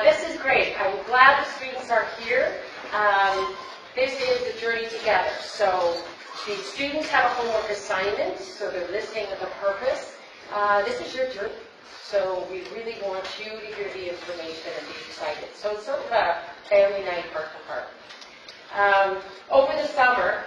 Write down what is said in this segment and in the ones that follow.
This is great. I'm glad the students are here. This is the journey together. So the students have a homework assignment, so they're listening with a purpose. This is your journey. So we really want you to hear the information and be excited. So it's sort of a family night heart to heart. Over the summer,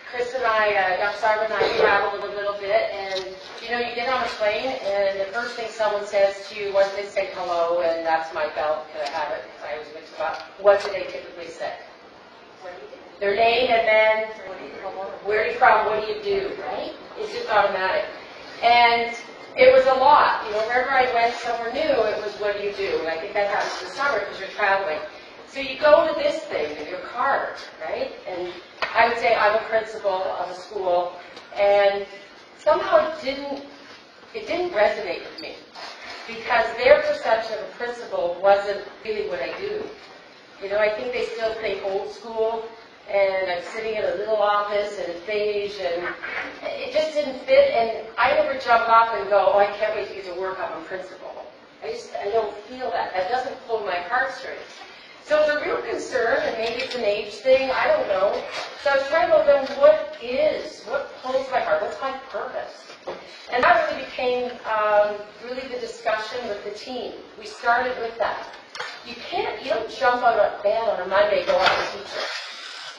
Chris and I, Dr. Soderman and I traveled a little bit, and you know, you get on a plane, and the first thing someone says to you, once they say hello, and that's my belt, can I have it? Because I always mix them up. What do they typically say? Their name, and then where are you from? What do you do? Right? It's just automatic. And it was a lot. You know, wherever I went somewhere new, it was what do you do? And I think that happens in the summer because you're traveling. So you go to this thing in your card, right? And I would say I'm a principal of a school, and somehow it didn't resonate with me because their perception of a principal wasn't really what I do. You know, I think they still think old school, and I'm sitting in a little office and it's beige, and it just didn't fit, and I never jump off and go, oh, I can't wait to get to work, I'm a principal. I don't feel that. That doesn't pull my heartstrings. So it's a real concern, and maybe it's an age thing, I don't know. So I was trying to know then what pulls my heart, what's my purpose? And that really became really the discussion with the team. We started with that. You don't jump out of bed on a Monday and go out and teach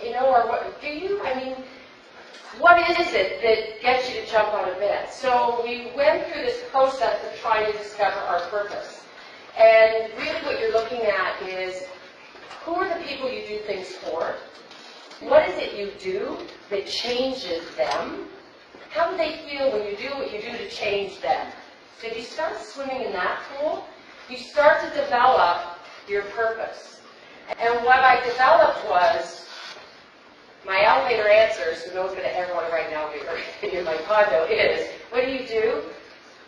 it. You know, or what do you? I mean, what is it that gets you to jump out of bed? So we went through this process of trying to discover our purpose. And really what you're looking at is, who are the people you do things for? What is it you do that changes them? How do they feel when you do what you do to change them? So if you start swimming in that pool, you start to develop your purpose. And what I developed was my elevator answers, so no one's going to ever want to write an elevator in my condo, is, what do?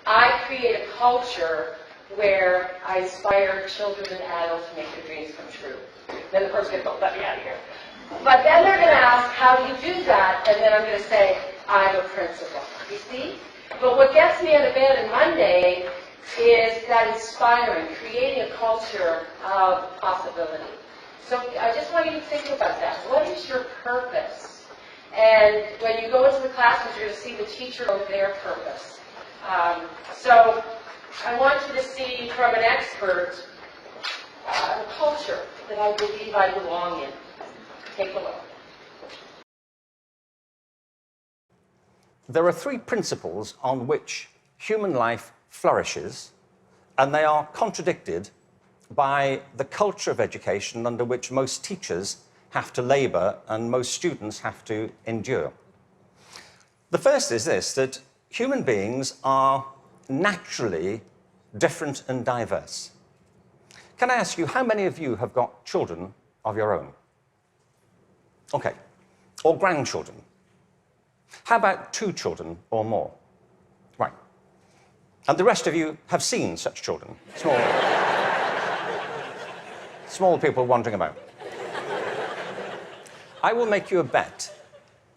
I create a culture where I inspire children and adults to make their dreams come true. Then the person's going to go, let me out of here. But then they're going to ask, how do you do that? And then I'm going to say, I'm a principal. You see? But what gets me out of bed on Monday is that inspiring, creating a culture of possibility. So I just want you to think about that. What is your purpose? And when you go into the classrooms, you're going to see the teacher of their purpose. So I want you to see from an expert a culture that I believe I belong in. Take a look. There are three principles on which human life flourishes, and they are contradicted by the culture of education under which most teachers have to labour and most students have to endure. The first is this, that human beings are naturally different and diverse. Can I ask you, how many of you have got children of your own? Okay. Or grandchildren? How about 2 children or more? Right. And the rest of you have seen such children? Small people wandering about. I will make you a bet,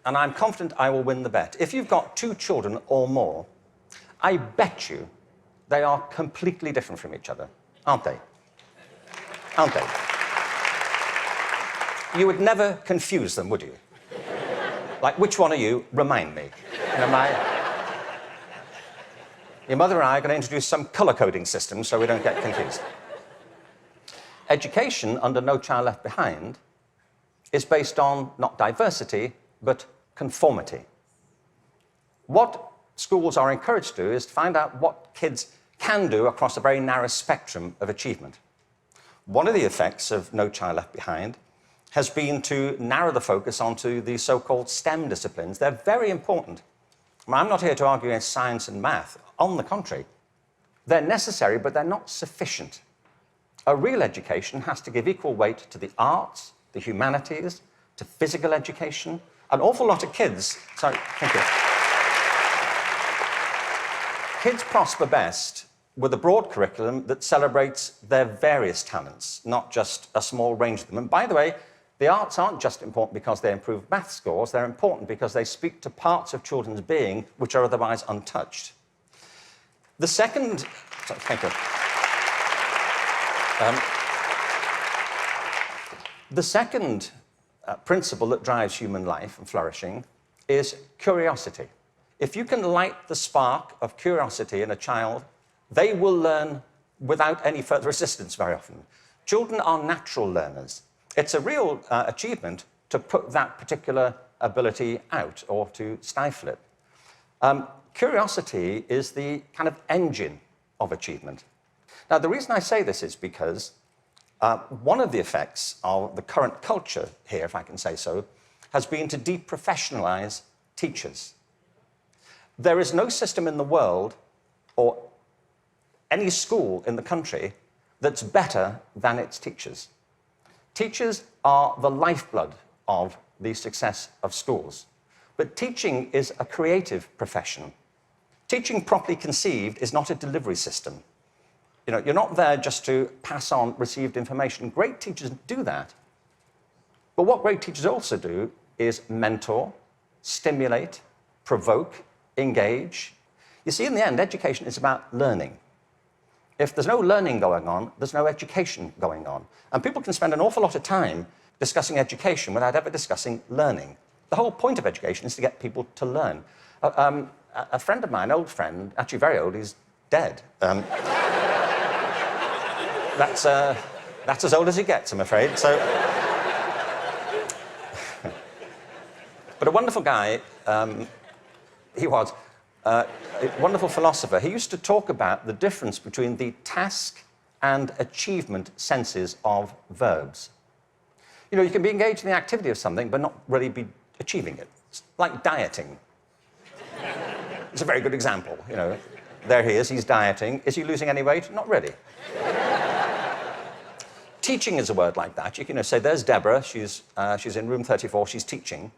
and I'm confident I will win the bet. If you've got 2 children or more, I bet you they are completely different from each other, aren't they? Aren't they? You would never confuse them, would you? Like, which one are you? Remind me. Your mother and I are going to introduce some colour-coding system so we don't get confused. Education under No Child Left Behind is based on not diversity, but conformity. What schools are encouraged to do is to find out what kids can do across a very narrow spectrum of achievement. One of the effects of No Child Left Behind has been to narrow the focus onto the so-called STEM disciplines. They're very important. I'm not here to argue against science and math. On the contrary, they're necessary, but they're not sufficient. A real education has to give equal weight to the arts, the humanities, to physical education. An awful lot of kids... Sorry, thank you. Kids prosper best with a broad curriculum that celebrates their various talents, not just a small range of them. And by the way, the arts aren't just important because they improve math scores, they're important because they speak to parts of children's being which are otherwise untouched. The second... Sorry, thank you. The second principle that drives human life and flourishing is curiosity. If you can light the spark of curiosity in a child, they will learn without any further assistance very often. Children are natural learners. It's a real achievement to put that particular ability out or to stifle it. Curiosity is the kind of engine of achievement. Now, the reason I say this is because one of the effects of the current culture here, if I can say so, has been to deprofessionalize teachers. There is no system in the world or any school in the country that's better than its teachers. Teachers are the lifeblood of the success of schools. But teaching is a creative profession. Teaching properly conceived is not a delivery system. You know, you're not there just to pass on received information. Great teachers do that. But what great teachers also do is mentor, stimulate, provoke, engage. You see, in the end, education is about learning. If there's no learning going on, there's no education going on. And people can spend an awful lot of time discussing education without ever discussing learning. The whole point of education is to get people to learn. A friend of mine, an old friend, actually very old, he's dead. That's as old as it gets, I'm afraid. So, but a wonderful guy, he was, a wonderful philosopher. He used to talk about the difference between the task and achievement senses of verbs. You know, you can be engaged in the activity of something, but not really be achieving it. It's like dieting. It's a very good example, you know. There he is, he's dieting. Is he losing any weight? Not really. Teaching is a word like that. You can say, there's Deborah, she's in room 34, she's teaching.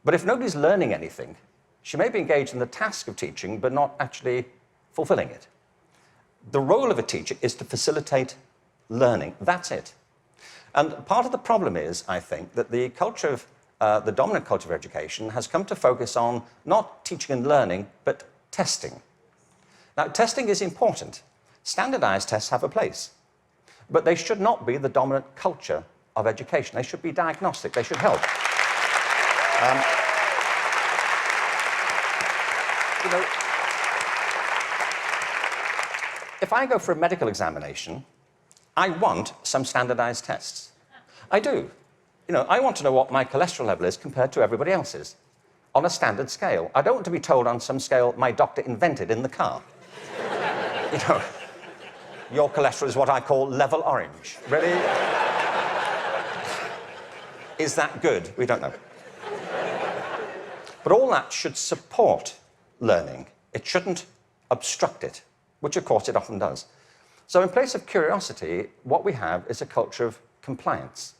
But if nobody's learning anything, she may be engaged in the task of teaching, but not actually fulfilling it. The role of a teacher is to facilitate learning. That's it. And part of the problem is, I think, that the culture of the dominant culture of education has come to focus on not teaching and learning, but testing. Now, testing is important. Standardized tests have a place. But they should not be the dominant culture of education. They should be diagnostic. They should help. You know, if I go for a medical examination, I want some standardized tests. I do. You know, I want to know what my cholesterol level is compared to everybody else's on a standard scale. I don't want to be told on some scale my doctor invented in the car. You know, your cholesterol is what I call level orange. Really? Is that good? We don't know. But all that should support learning. It shouldn't obstruct it, which of course it often does. So in place of curiosity, what we have is a culture of compliance.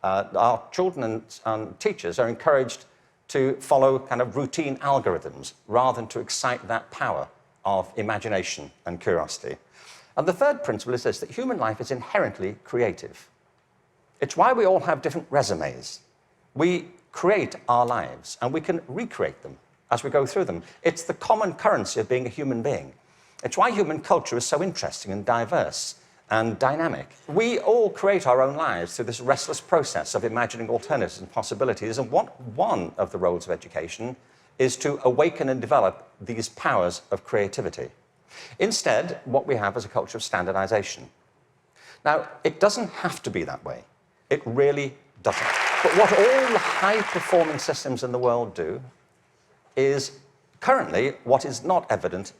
Our children and teachers are encouraged to follow kind of routine algorithms rather than to excite that power of imagination and curiosity. And the third principle is this, that human life is inherently creative. It's why we all have different resumes. We create our lives, and we can recreate them as we go through them. It's the common currency of being a human being. It's why human culture is so interesting and diverse and dynamic. We all create our own lives through this restless process of imagining alternatives and possibilities, and one of the roles of education is to awaken and develop these powers of creativity. Instead, what we have is a culture of standardization. Now, it doesn't have to be that way. It really doesn't. But what all the high-performing systems in the world do is currently what is not evident,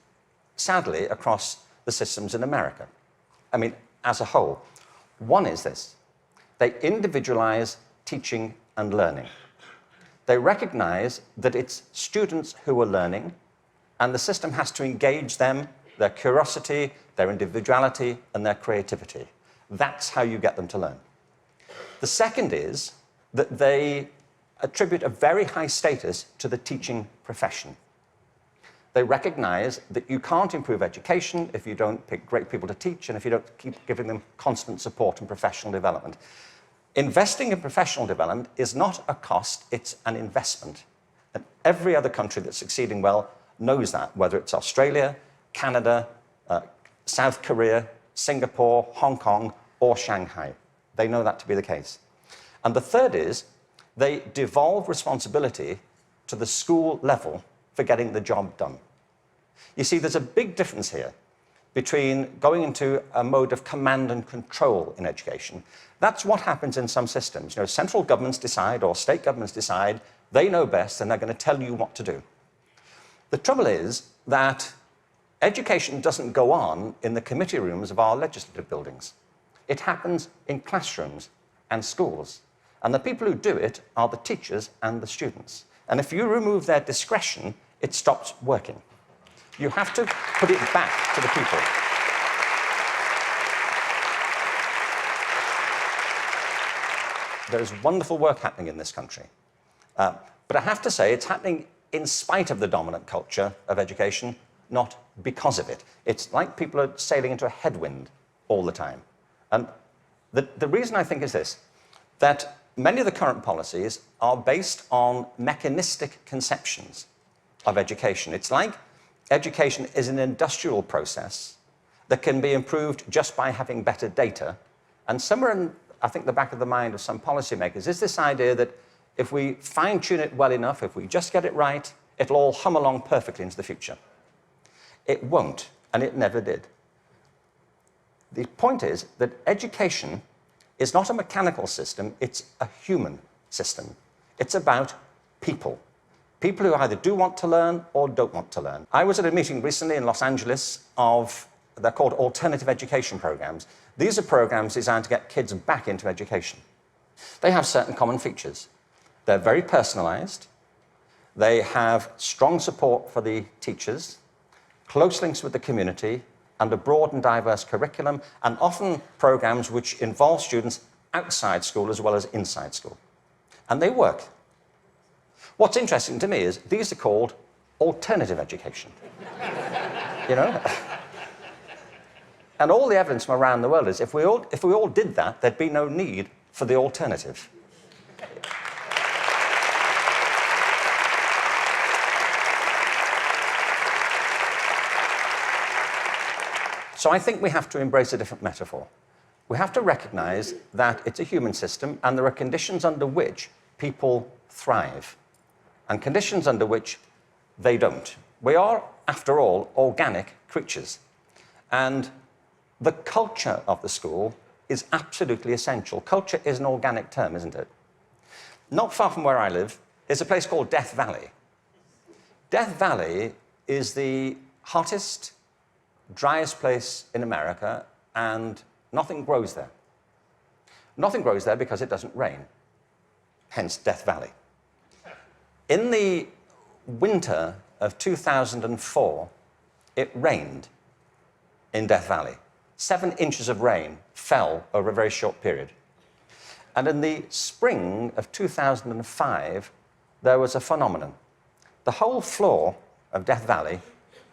sadly, across the systems in America. I mean, as a whole. One is this. They individualize teaching and learning. They recognize that it's students who are learning, and the system has to engage them, their curiosity, their individuality, and their creativity. That's how you get them to learn. The second is that they attribute a very high status to the teaching profession. They recognize that you can't improve education if you don't pick great people to teach and if you don't keep giving them constant support and professional development. Investing in professional development is not a cost, it's an investment. And every other country that's succeeding well knows that, whether it's Australia, Canada, South Korea, Singapore, Hong Kong, or Shanghai. They know that to be the case. And the third is they devolve responsibility to the school level for getting the job done. You see, there's a big difference here between going into a mode of command and control in education. That's what happens in some systems. You know, central governments decide or state governments decide they know best and they're going to tell you what to do. The trouble is that education doesn't go on in the committee rooms of our legislative buildings. It happens in classrooms and schools. And the people who do it are the teachers and the students. And if you remove their discretion, it stops working. You have to put it back to the people. There's wonderful work happening in this country. But I have to say, it's happening in spite of the dominant culture of education, not because of it. It's like people are sailing into a headwind all the time. And the reason I think is this, that many of the current policies are based on mechanistic conceptions of education. It's like education is an industrial process that can be improved just by having better data. And somewhere in, I think, the back of the mind of some policymakers is this idea that if we fine-tune it well enough, if we just get it right, it'll all hum along perfectly into the future. It won't, and it never did. The point is that education is not a mechanical system, it's a human system. It's about people. People who either do want to learn or don't want to learn. I was at a meeting recently in Los Angeles of, they're called alternative education programs. These are programs designed to get kids back into education. They have certain common features. They're very personalized. They have strong support for the teachers, close links with the community, and a broad and diverse curriculum, and often programs which involve students outside school as well as inside school. And they work. What's interesting to me is these are called alternative education. You know? And all the evidence from around the world is if we all did that, there'd be no need for the alternative. So I think we have to embrace a different metaphor. We have to recognize that it's a human system and there are conditions under which people thrive and conditions under which they don't. We are, after all, organic creatures. And the culture of the school is absolutely essential. Culture is an organic term, isn't it? Not far from where I live is a place called Death Valley. Death Valley is the hottest, driest place in America, and nothing grows there. Nothing grows there because it doesn't rain, hence Death Valley. In the winter of 2004, it rained in Death Valley. 7 inches of rain fell over a very short period. And in the spring of 2005, there was a phenomenon. The whole floor of Death Valley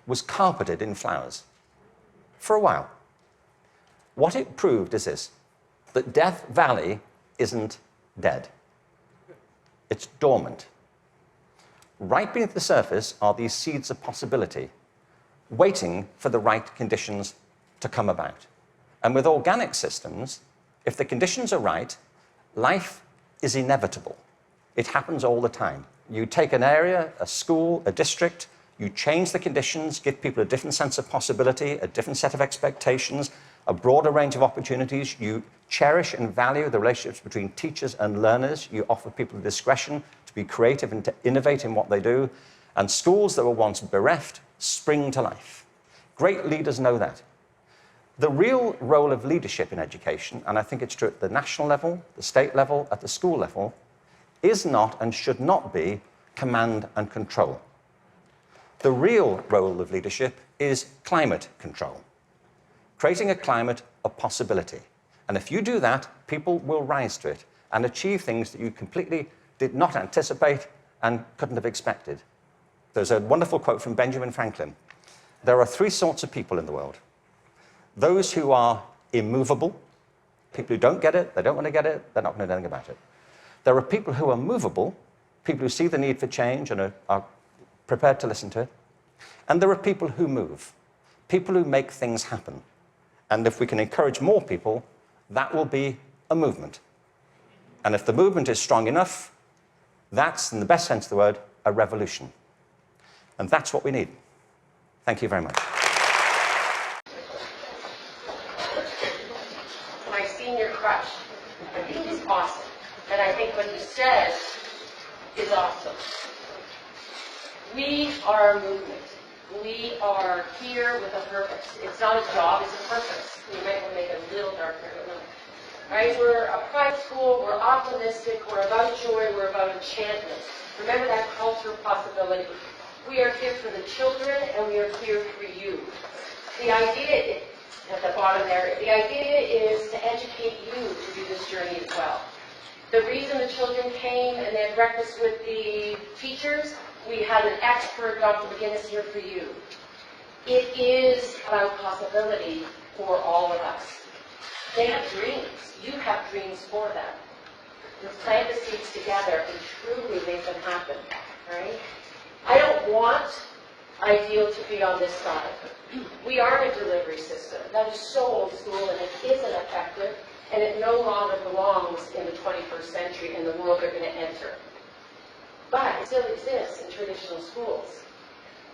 was carpeted in flowers. For a while. What it proved is this, that Death Valley isn't dead. It's dormant. Right beneath the surface are these seeds of possibility, waiting for the right conditions to come about. And with organic systems, if the conditions are right, life is inevitable. It happens all the time. You take an area, a school, a district, you change the conditions, give people a different sense of possibility, a different set of expectations, a broader range of opportunities. You cherish and value the relationships between teachers and learners. You offer people discretion to be creative and to innovate in what they do. And schools that were once bereft spring to life. Great leaders know that. The real role of leadership in education, and I think it's true at the national level, the state level, at the school level, is not and should not be command and control. The real role of leadership is climate control, creating a climate of possibility. And if you do that, people will rise to it and achieve things that you completely did not anticipate and couldn't have expected. There's a wonderful quote from Benjamin Franklin. There are 3 sorts of people in the world. Those who are immovable, people who don't get it, they don't want to get it, they're not going to do anything about it. There are people who are movable, people who see the need for change and are prepared to listen to it. And there are people who move, people who make things happen. And if we can encourage more people, that will be a movement. And if the movement is strong enough, that's, in the best sense of the word, a revolution. And that's what we need. Thank you very much. My senior crush. I think he's awesome. And I think what he says is awesome. We are a movement. We are here with a purpose. It's not a job, it's a purpose. You might want to make it a little darker. Right? We're a pride school, we're optimistic, we're about joy, we're about enchantment. Remember that culture of possibility. We are here for the children, and we are here for you. The idea, at the bottom there, the idea is to educate you to do this journey as well. The reason the children came and they had breakfast with the teachers, we had an expert, Dr. McGinnis, here for you. It is about possibility for all of us. They have dreams. You have dreams for them. Let's plant the seeds together and truly make them happen, right? I don't want Ideal to be on this side. We are a delivery system. That is so old school, and it isn't effective, and it no longer belongs in the 21st century in the world they're going to enter. But it still exists in traditional schools.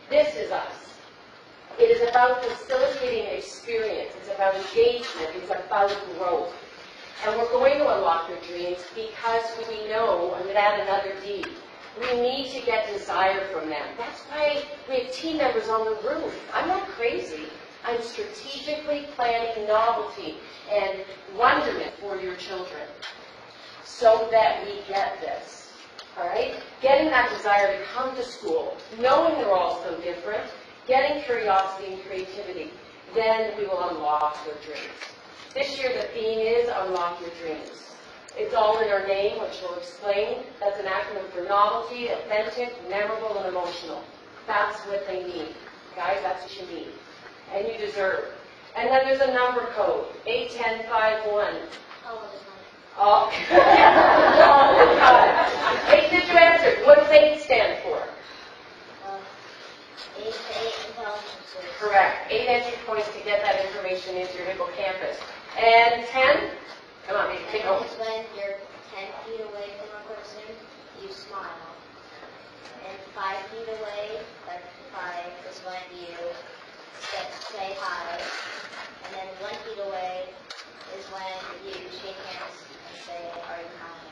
This is us. It is about facilitating experience. It's about engagement. It's about growth. And we're going to unlock your dreams because we know, I'm going to add another D, we need to get desire from them. That's why we have team members on the roof. I'm not crazy. I'm strategically planning novelty and wonderment for your children so that we get this. All right? Getting that desire to come to school, knowing they're all so different, getting curiosity and creativity, then we will unlock your dreams. This year the theme is Unlock Your Dreams. It's all in our name, which we'll explain. That's an acronym for novelty, authentic, memorable, and emotional. That's what they need. Guys, that's what you need. And you deserve. And then there's a number code, 81051. Oh, all the time. 8, did you answer? What does 8 stand for? 8 to 8 intelligences. Correct. 8 entry points to get that information into your hippocampus. And 10? Come on, take And home. it's when you're 10 feet away from a person, you smile. And 5 feet away, like 5 is when you say hi. And then 1 feet away is when you shake hands and say, are you kind?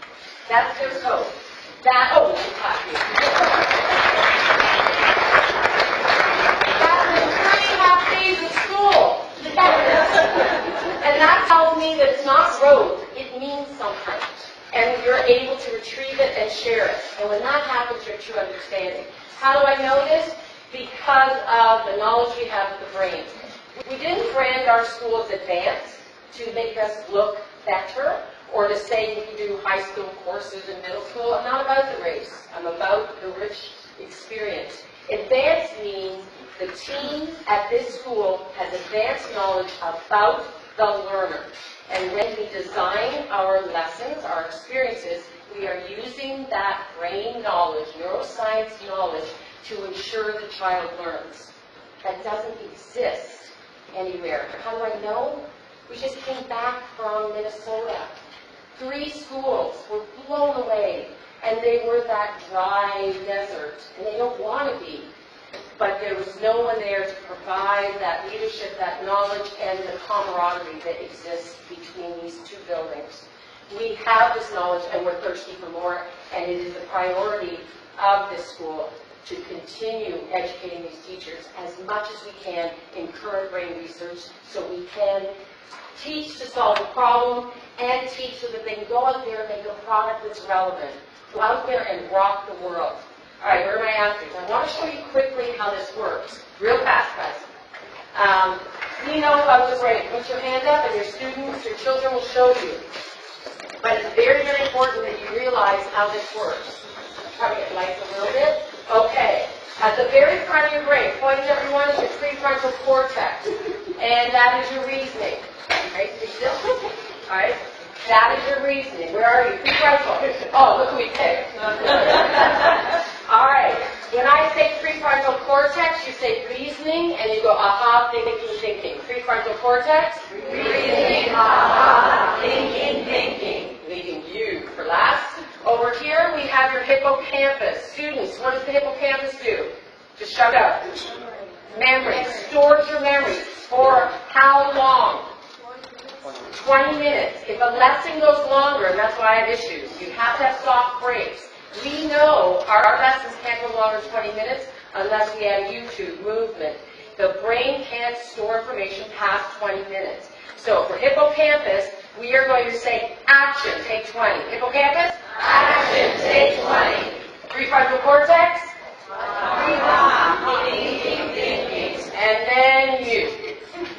That's their code. That, oh, we should clap you. That's in 3.5 days of school. And that tells me that it's not rote, it means something. And you're able to retrieve it and share it. And when that happens, you have true understanding. How do I know this? Because of the knowledge we have of the brain. We didn't brand our school as advanced to make us look better or to say we can do high school courses in middle school. I'm not about the race. I'm about the rich experience. Advanced means the team at this school has advanced knowledge about the learner. And when we design our lessons, our experiences, we are using that brain knowledge, neuroscience knowledge, to ensure the child learns. That doesn't exist anywhere. How do I know? We just came back from Minnesota. 3 schools were blown away, and they were that dry desert, and they don't want to be. But there was no one there to provide that leadership, that knowledge, and the camaraderie that exists between these 2 buildings. We have this knowledge, and we're thirsty for more, and it is a priority of this school to continue educating these teachers as much as we can in current brain research so we can teach to solve a problem and teach so that they can go out there and make a product that's relevant. Go out there and rock the world. All right, where are my answers? I want to show you quickly how this works. Real fast, guys. We know about the brain. Put your hand up and your students, your children will show you. But it's very, very important that you realize how this works. Probably get lights a little bit. Okay. At the very front of your brain, point at everyone, is your prefrontal cortex. And that is your reasoning. Right? Still? All right. That is your reasoning. Where are you? Prefrontal. Oh, look who we picked. All right. When I say prefrontal cortex, you say reasoning, and you go, aha, thinking. Prefrontal cortex, reasoning, aha, hippocampus. Students, what does the hippocampus do? Just shout out. Memory. Stores your memory. For how long? 20 minutes. If a lesson goes longer, and that's why I have issues, you have to have soft breaks. We know our lessons can't go longer than 20 minutes unless we have YouTube, movement. The brain can't store information past 20 minutes. So for hippocampus, we are going to say, action, take 20. Hippocampus, action, take 20. Prefrontal cortex, and then you.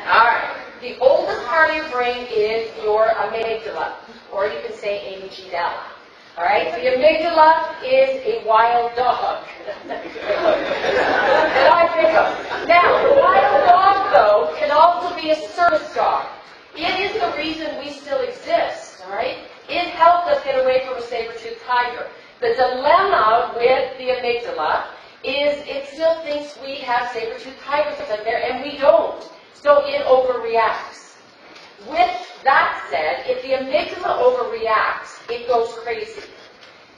All right. The oldest part of your brain is your amygdala, or you can say amygdala. All right. The amygdala is a wild dog. Now, the wild dog, though, can also be a service dog. It is the reason we still exist. All right. It helped us get away from a saber-toothed tiger. The dilemma with the amygdala is it still thinks we have saber-toothed tigers out there, and we don't. So it overreacts. With that said, if the amygdala overreacts, it goes crazy.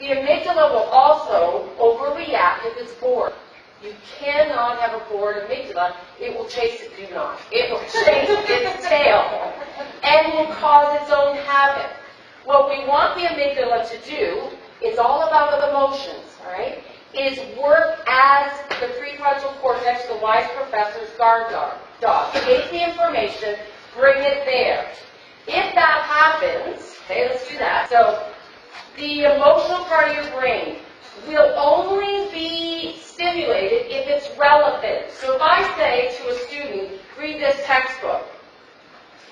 The amygdala will also overreact if it's bored. You cannot have a bored amygdala. It will chase it. Do not. It will chase its tail and will cause its own havoc. What we want the amygdala to do, it's all about emotions, all right, is work as the prefrontal cortex, the wise professor's guard dog. Take the information, bring it there. If that happens, okay, let's do that. So the emotional part of your brain will only be stimulated if it's relevant. So if I say to a student, read this textbook,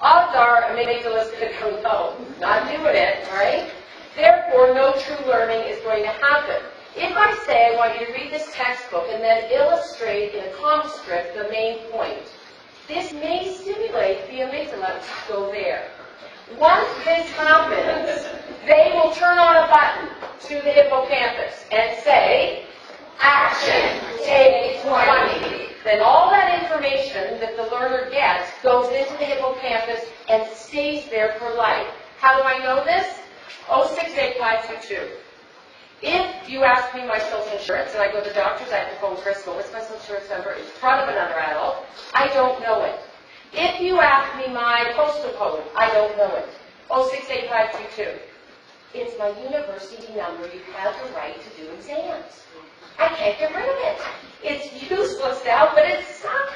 odds are amygdala's going to go, no, not doing it, all right? Therefore, no true learning is going to happen. If I say I want you to read this textbook and then illustrate in a comic strip the main point, this may stimulate the amygdala to go there. Once this happens, they will turn on a button to the hippocampus and say, action, take 20. Then all that information that the learner gets goes into the hippocampus and stays there for life. How do I know this? 068522. If you ask me my social insurance and I go to the doctor's, I have to phone Crystal, what's my social insurance number in front of another adult, I don't know it. If you ask me my postal code, I don't know it. 068522. It's my university number. You have the right to do exams. I can't get rid of it. It's useless now, but it's stuck.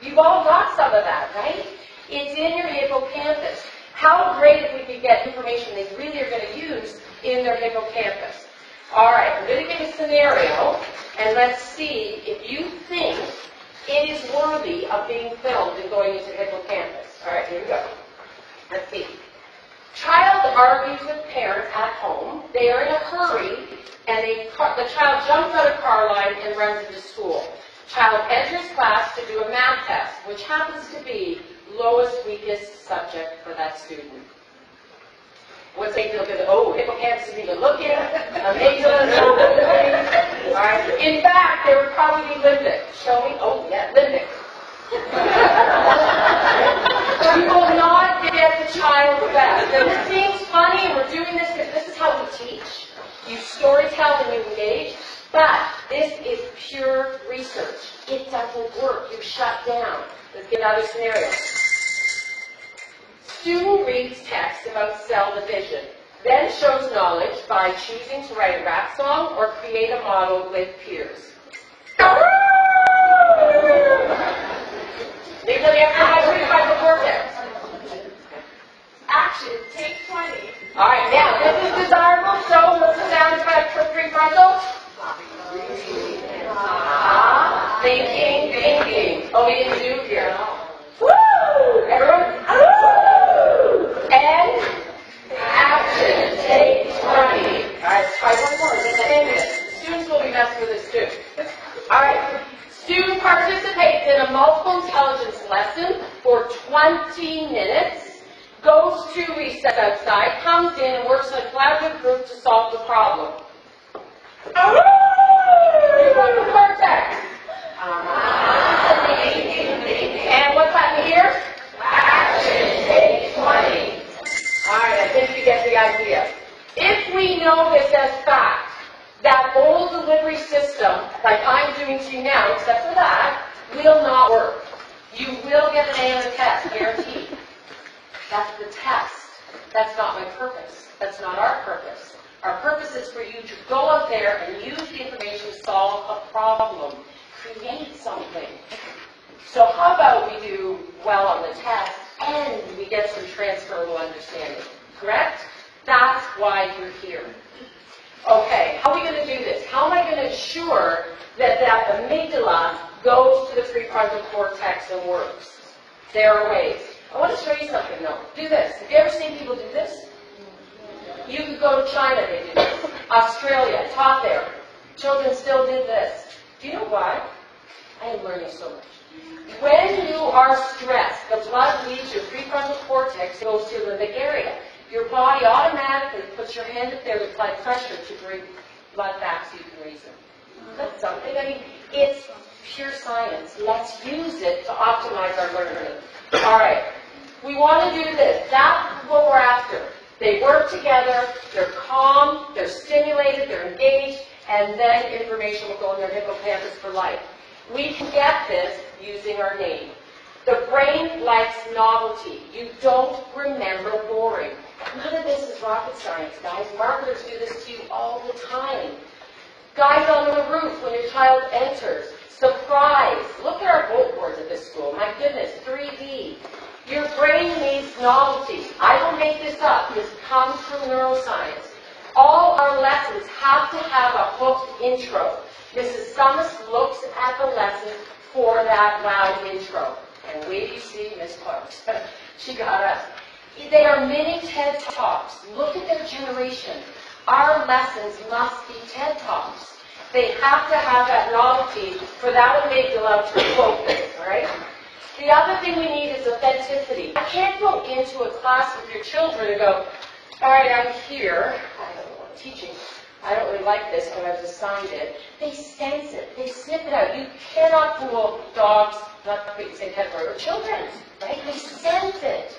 You've all got some of that, right? It's in your hippocampus. How great if we could get information they really are going to use in their hippocampus. All right, I'm going to give a scenario, and let's see if you think it is worthy of being filmed and going into the hippocampus. All right, here we go. Let's see. Child argues with parents at home. They are in a hurry, and the child jumps out of car line and runs into school. Child enters class to do a math test, which happens to be lowest, weakest subject for that student. What's they look at? Oh, hippocampus is even looking. Amygdala, no moving. All right. In fact, there would probably be limbic. Show me. Oh, yeah, limbic. You will not get the child back. And this seems funny, and we're doing this because this is how we teach. You storytell and you engage. But this is pure research. It doesn't work. You shut down. Let's get another scenario. Student reads text about cell division, then shows knowledge by choosing to write a rap song or create a model with peers. Maybe let me have prefrontal cortex. Action, take 20. All right, now this is desirable. So what's the sound effect for prefrontal? Thinking. Oh, we didn't do here. Woo! Everyone. And action, take 20. All right, let's try one more. Just end it. Students will be messing with this too. All right. Student participates in a multiple intelligence lesson for 20 minutes, goes to recess outside, comes in and works in a collaborative group to solve the problem. Prefrontal cortex. And what's happening here? Action, take 20. All right, I think you get the idea. If we know this as fact, that old delivery system, like I'm doing to you now, except for that, will not work. You will get an A on the test, guaranteed. That's the test. That's not my purpose. That's not our purpose. Our purpose is for you to go out there and use the information to solve a problem, create something. So how about we do well on the test and we get some transferable understanding, correct? That's why you're here. Okay, how are we going to do this? How am I going to ensure that that amygdala goes to the prefrontal cortex and works? There are ways. I want to show you something though. Do this. Have you ever seen people do this? You could go to China, they do this. Australia, taught there. Children still did this. Do you know why? I am learning so much. When you are stressed, the blood leaves your prefrontal cortex, goes to the limbic area. Your body automatically puts your hand up there to apply pressure to bring blood back so you can reason. That's something. I mean, it's pure science. Let's use it to optimize our learning. All right. We want to do this. That's what we're after. They work together, they're calm, they're stimulated, they're engaged, and then information will go in their hippocampus for life. We can get this using our name. The brain likes novelty. You don't remember boring. None of this is rocket science, guys. Marketers do this to you all the time. Guys on the roof when your child enters. Surprise. Look at our bulletin boards at this school. My goodness, 3D. Your brain needs novelty. I don't make this up. This comes from neuroscience. All our lessons have to have a hooked intro. Mrs. Summers looks at the lesson for that loud intro. And wait till you see Miss Clark's. She got us. They are mini TED Talks. Look at their generation. Our lessons must be TED Talks. They have to have that novelty for that amygdala to quote this, all right? The other thing we need is authenticity. I can't go into a class with your children and go, all right, I'm here. I don't know what I'm teaching. I don't really like this, but I was assigned it. They sense it. They sniff it out. You cannot fool dogs, not to say pet or children, right? They sense it.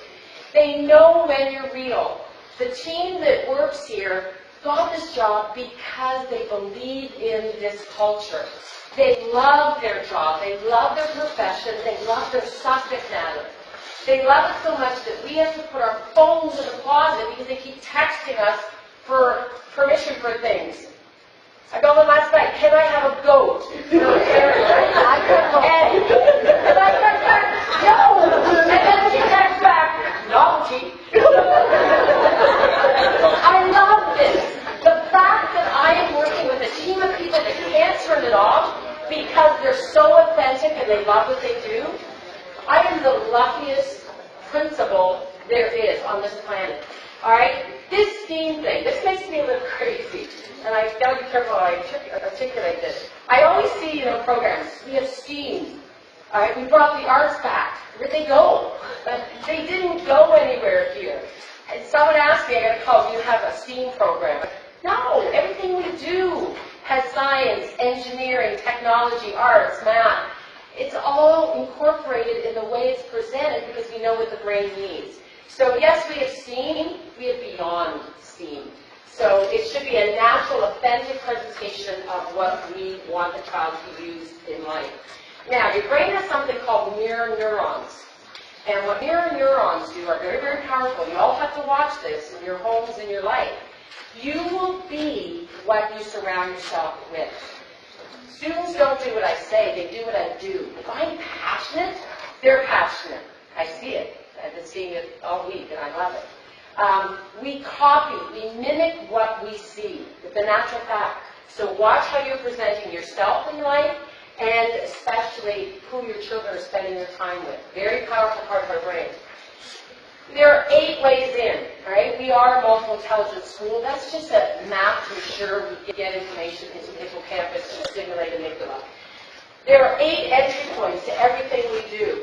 They know when you're real. The team that works here got this job because they believe in this culture. They love their job. They love their profession. They love their subject matter. They love it so much that we have to put our phones in the closet because they keep texting us for permission for things. I go on last night, can I have a goat? I can't go. And I text back, no! And then she texts back, novelty. I love this. The fact that I am working with a team of people that can't turn it off because they're so authentic and they love what they do, I am the luckiest principal there is on this planet. All right? This STEAM thing, this makes me a little crazy. And I've got to be careful how I articulate this. I always see, programs. We have STEAM. All right? We brought the arts back. Where'd they go? They didn't go anywhere here. And someone asked me, I got a call, do you have a STEAM program? No, everything we do has science, engineering, technology, arts, math. It's all incorporated in the way it's presented because we know what the brain needs. So yes, we have STEAM, we have beyond STEAM. So it should be a natural, authentic presentation of what we want the child to use in life. Now, your brain has something called mirror neurons. And what mirror neurons do are very, very powerful. You all have to watch this in your homes and your life. You will be what you surround yourself with. Students don't do what I say, they do what I do. If I'm passionate, they're passionate. I see it. I've been seeing it all week, and I love it. We copy, we mimic what we see. It's a natural fact. So watch how you're presenting yourself in life, and especially who your children are spending their time with. Very powerful part of our brain. There are 8 ways in, right? We are a multiple intelligence school. That's just a map to ensure we get information into the hippocampus and stimulate amygdala. There are 8 entry points to everything we do.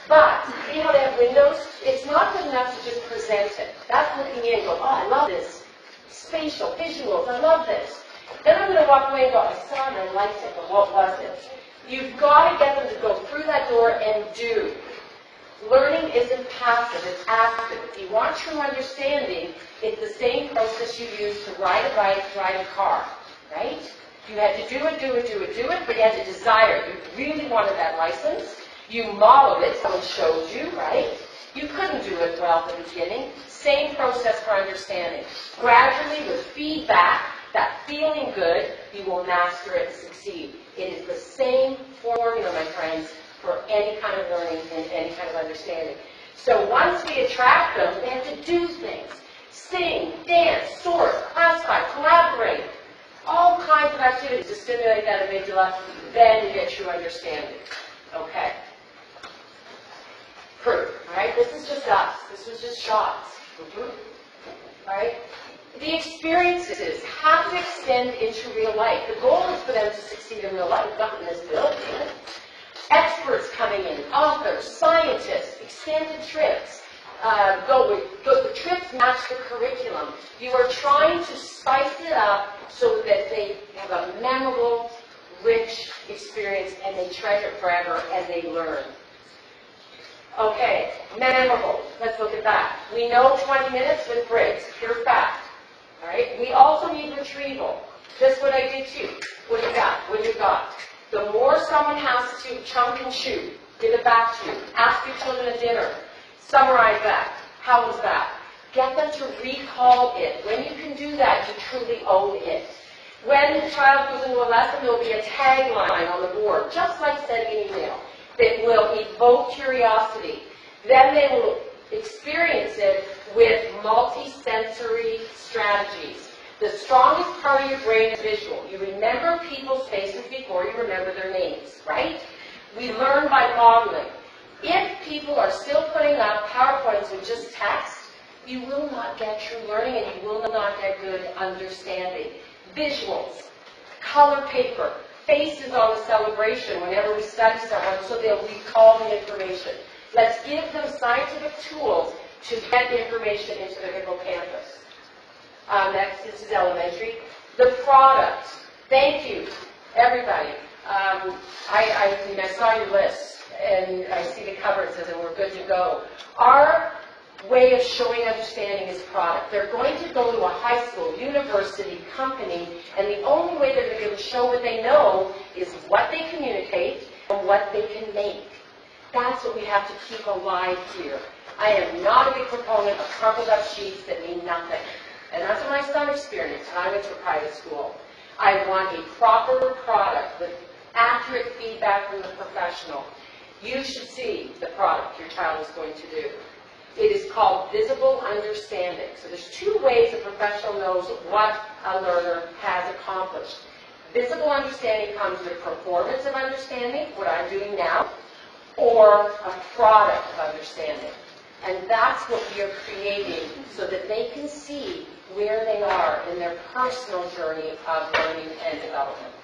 But, see how they have windows? It's not good enough to just present it. That's looking in and go, oh, I love this. Spatial, visuals, I love this. Then I'm going to walk away and go, I saw it and I liked it, but what was it? You've got to get them to go through that door and do. Learning isn't passive, it's active. If you want true understanding, it's the same process you use to ride a bike, drive a car, right? You had to do it, but you had to desire it. You really wanted that license. You modeled it, someone showed you, right? You couldn't do it well at the beginning. Same process for understanding. Gradually, with feedback, that feeling good, you will master it and succeed. It is the same formula, my friends, for any kind of learning and any kind of understanding. So once we attract them, they have to do things. Sing, dance, sort, classify, collaborate. All kinds of activities to stimulate that amygdala, then you get true understanding. Okay? Proof, right? This is just us. This was just shots. Right? The experiences have to extend into real life. The goal is for them to succeed in real life, not in this building. Experts coming in, authors, scientists, extended trips. The trips match the curriculum. You are trying to spice it up so that they have a memorable, rich experience and they treasure it forever and they learn. Okay, memorable. Let's look at that. We know 20 minutes with breaks, pure fact. All right. We also need retrieval. Just what I did too. What do you got? What do you got? The more someone has to chunk and chew, give it back to you. Ask your children at dinner. Summarize that. How was that? Get them to recall it. When you can do that, you truly own it. When the child goes into a lesson, there will be a tagline on the board, just like sending an email, that will evoke curiosity. Then they will experience it with multi-sensory strategies. The strongest part of your brain is visual. You remember people's faces before you remember their names, right? We learn by modeling. If people are still putting up PowerPoints with just text, you will not get true learning and you will not get good understanding. Visuals, color paper, faces on the celebration whenever we study someone so they'll recall the information. Let's give them scientific tools to get the information into their hippocampus. Next, this is elementary. The product. Thank you, everybody. I saw your list, and I see the cover that says, and we're good to go. Our way of showing understanding is product. They're going to go to a high school, university, company, and the only way they're going to show what they know is what they communicate and what they can make. That's what we have to keep alive here. I am not a big proponent of crumpled up sheets that mean nothing. And that's what my son experienced when I went to a private school. I want a proper product with accurate feedback from the professional. You should see the product your child is going to do. It is called visible understanding. So there's two ways a professional knows what a learner has accomplished. Visible understanding comes with performance of understanding, what I'm doing now, or a product of understanding. And that's what we are creating so that they can see where they are in their personal journey of learning and development.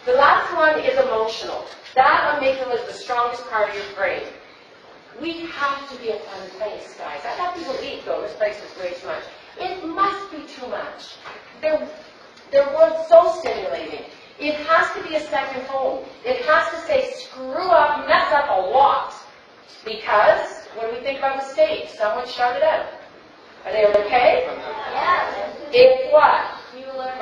The last one is emotional. That amygdala is the strongest part of your brain. We have to be a fun place, guys. I have people leave, go, this place is way too much. It must be too much. Their world's so stimulating. It has to be a second home. It has to say, screw up, mess up a lot. Because when we think about mistakes, someone shouted out. Are they okay? Yeah. If what? You learn.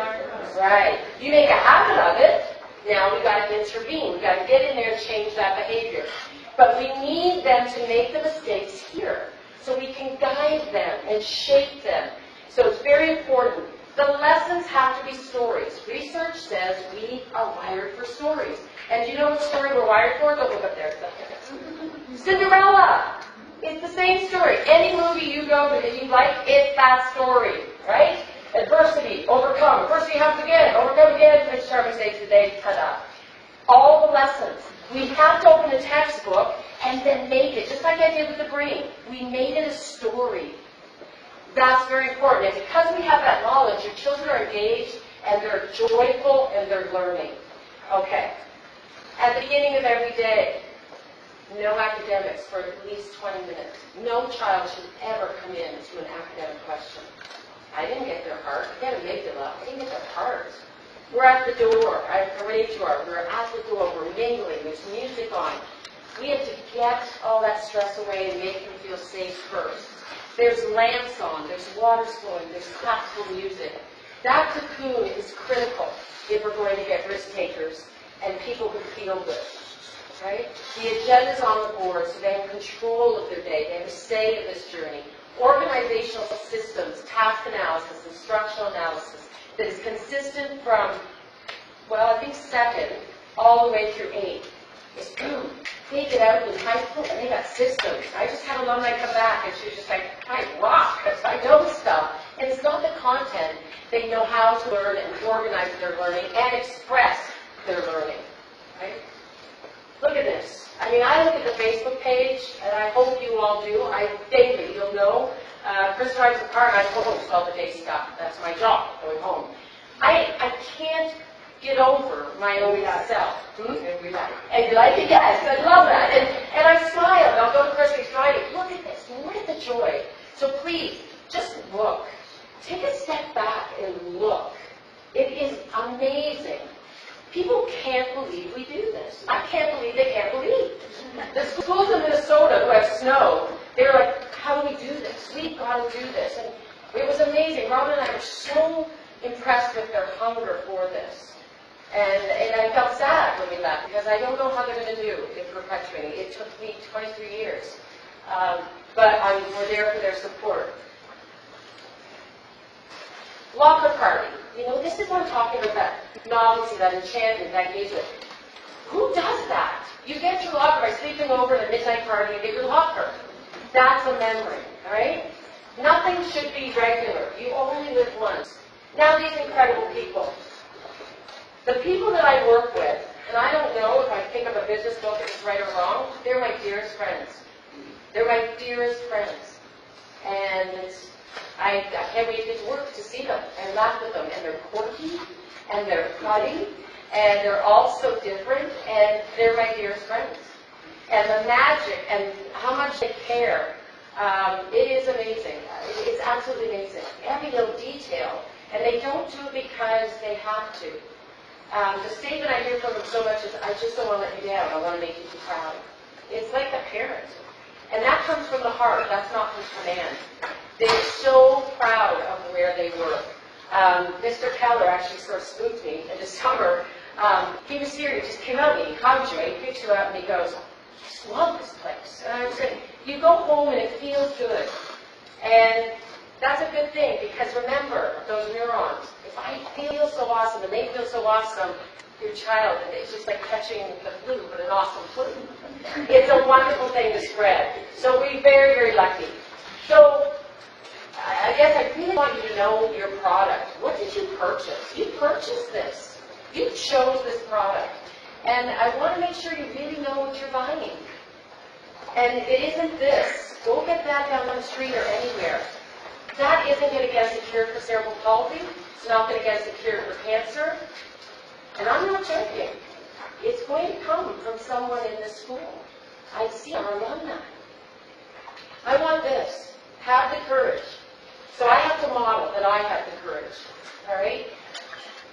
Right. You make a habit of it, now we've got to intervene. We've got to get in there and change that behavior. But we need them to make the mistakes here so we can guide them and shape them. So it's very important. The lessons have to be stories. Research says we are wired for stories. And do you know what story we're wired for? Don't look up there. Cinderella. It's the same story. Any movie you go to that you like, it's that story, right? Adversity, overcome. Adversity happens again, overcome again. Finish our mistakes today, ta-da. All the lessons. We have to open the textbook and then make it, just like I did with the brain. We made it a story. That's very important. And because we have that knowledge, your children are engaged and they're joyful and they're learning. Okay. At the beginning of every day, no academics for at least 20 minutes. No child should ever come in to an academic question. I didn't get their heart. I got amygdala. I didn't get their heart. We're at the door. I have a parade tour. We're at the door. We're mingling. There's music on. We have to get all that stress away and make them feel safe first. There's lamps on. There's water flowing. There's classical music. That cocoon is critical if we're going to get risk takers and people who feel good, right? The agenda's on the board, so they have control of their day. They have a say in this journey. Organizational systems, task analysis, instructional analysis that is consistent from, well, I think 2nd all the way through 8. It's good. They get out in high school and they got systems. I just had an alumni come back and she was just like, I rock, I know stuff. And it's not the content. They know how to learn and organize their learning and express their learning, right? Look at this. I mean, I look at the Facebook page, and I hope you all do. Daily, you'll know. Chris drives the car, and I go home to all the day stuff. That's my job, going home. I can't get over my own self. And we like it, yes, I love that. And I smile, and I'll go to Chris and Friday. Look at this, look at the joy. So please, just look. Take a step back and look. It is amazing. People can't believe we do this. I can't believe they can't believe. The schools in Minnesota who have snow, they're like, how do we do this? We've got to do this. And it was amazing. Robin and I were so impressed with their hunger for this. And I felt sad when we left because I don't know how they're going to do in perpetuating. It took me 23 years. But we're there for their support. Locker party. You know, this is what I'm talking about, that novelty, that enchantment, that engagement. Who does that? You get your locker by sleeping over at a midnight party and get your locker. That's a memory, all right? Nothing should be regular. You only live once. Now these incredible people. The people that I work with, and I don't know if I think of a business book that's right or wrong, they're my dearest friends. They're my dearest friends. And I can't wait to get to work to see them and laugh with them. And they're quirky, and they're funny, and they're all so different, and they're my dearest friends. And the magic and how much they care, it is amazing. It's absolutely amazing. Every little detail. And they don't do it because they have to. The statement I hear from them so much is, I just don't want to let you down. I want to make you proud. It's like a parent. And that comes from the heart. That's not from command. They're so proud of where they work. Mr. Keller actually sort of spooked me in the summer. He was here, he just came out and he hugged you, and he picks you up and he goes, I just love this place. And I was saying, you go home and it feels good. And that's a good thing, because remember, those neurons, if I feel so awesome and they feel so awesome, your child, it's just like catching the flu, but an awesome flu. It's a wonderful thing to spread. So we're very, very lucky. So I guess I really want you to know your product. What did you purchase? You purchased this. You chose this product. And I want to make sure you really know what you're buying. And it isn't this. Go get that down the street or anywhere. That isn't going to get us a cure for cerebral palsy. It's not going to get us a cure for cancer. And I'm not joking. It's going to come from someone in this school. I see our alumni. I want this. Have the courage. So I have to model that I have the courage. All right?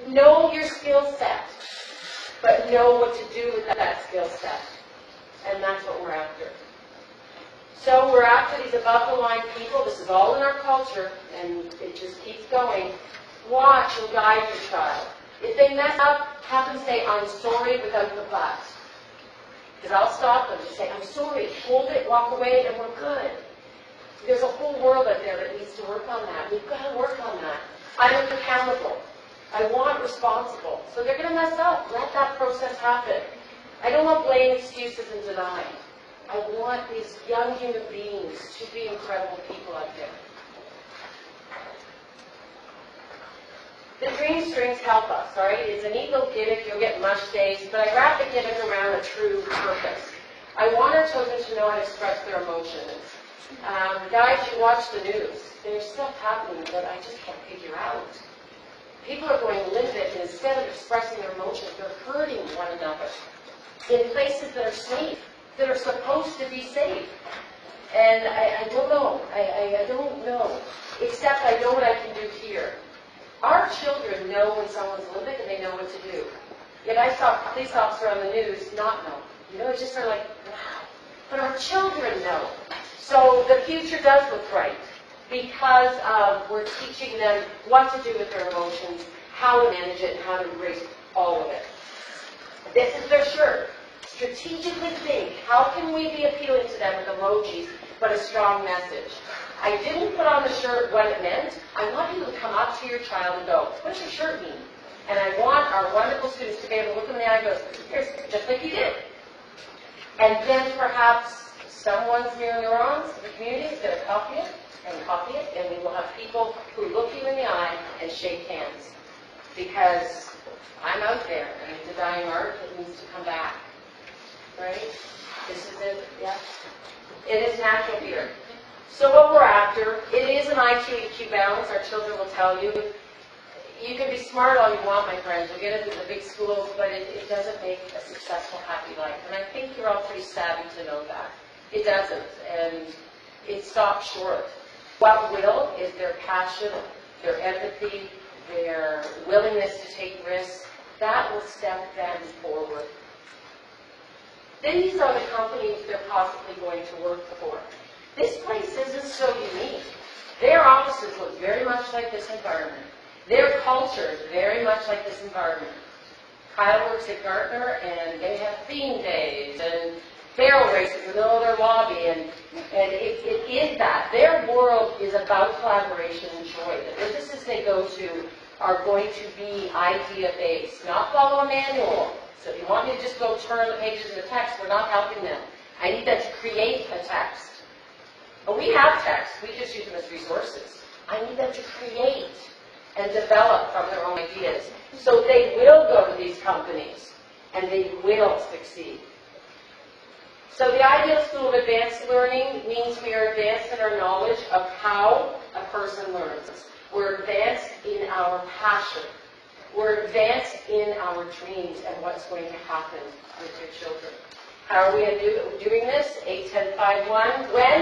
Know your skill set, but know what to do with that skill set. And that's what we're after. So we're after these above-the-line people. This is all in our culture, and it just keeps going. Watch and guide your child. If they mess up, have them say, I'm sorry, without the but. Because I'll stop them and say, I'm sorry, hold it, walk away, and we're good. There's a whole world out there that needs to work on that. We've got to work on that. I'm accountable. I want responsible. So they're going to mess up. Let that process happen. I don't want blame, excuses, and denying. I want these young human beings to be incredible people out there. The dream strings help us, all right? It's a neat little gimmick. You'll get mush days, but I wrap the gimmick around a true purpose. I want our children to know how to express their emotions. Guys, you watch the news. There's stuff happening that I just can't figure out. People are going limbic, and instead of expressing their emotions, they're hurting one another in places that are safe, that are supposed to be safe. And I don't know. I don't know. Except I know what I can do here. Our children know when someone's limbic, and they know what to do. Yet I saw a police officer on the news not know. You know, it's just sort of like, wow. But our children know. So the future does look bright because because we're teaching them what to do with their emotions, how to manage it, and how to embrace all of it. This is their shirt. Strategically think, how can we be appealing to them with emojis, but a strong message? I didn't put on the shirt what it meant. I want you to come up to your child and go, what does your shirt mean? And I want our wonderful students to be able to look them in the eye and go, here's, just like you did. And then perhaps someone's near neurons in the community is going to copy it, and we will have people who look you in the eye and shake hands. Because I'm out there, and it's a dying art that needs to come back. Right? This is it, yeah. It is natural here. So what we're after, it is an IQ-EQ balance, our children will tell you. You can be smart all you want, my friends. You'll get into the big schools, but it doesn't make a successful, happy life. And I think you're all pretty savvy to know that. It doesn't, and it stops short. What will is their passion, their empathy, their willingness to take risks. That will step them forward. These are the companies they're possibly going to work for. This place isn't so unique. Their offices look very much like this environment. Their culture is very much like this environment. Kyle works at Gartner, and they have theme days and barrel races in the middle of their lobby, and it is that. Their world is about collaboration and joy. The businesses they go to are going to be idea-based, not follow a manual. So if you want me to just go turn the pages in the text, we're not helping them. I need them to create a text. But we have text, we just use them as resources. I need them to create and develop from their own ideas. So they will go to these companies, and they will succeed. So the ideal school of advanced learning means we are advanced in our knowledge of how a person learns. We're advanced in our passion. We're advanced in our dreams and what's going to happen with your children. How are we doing this? 8-10-5-1. When?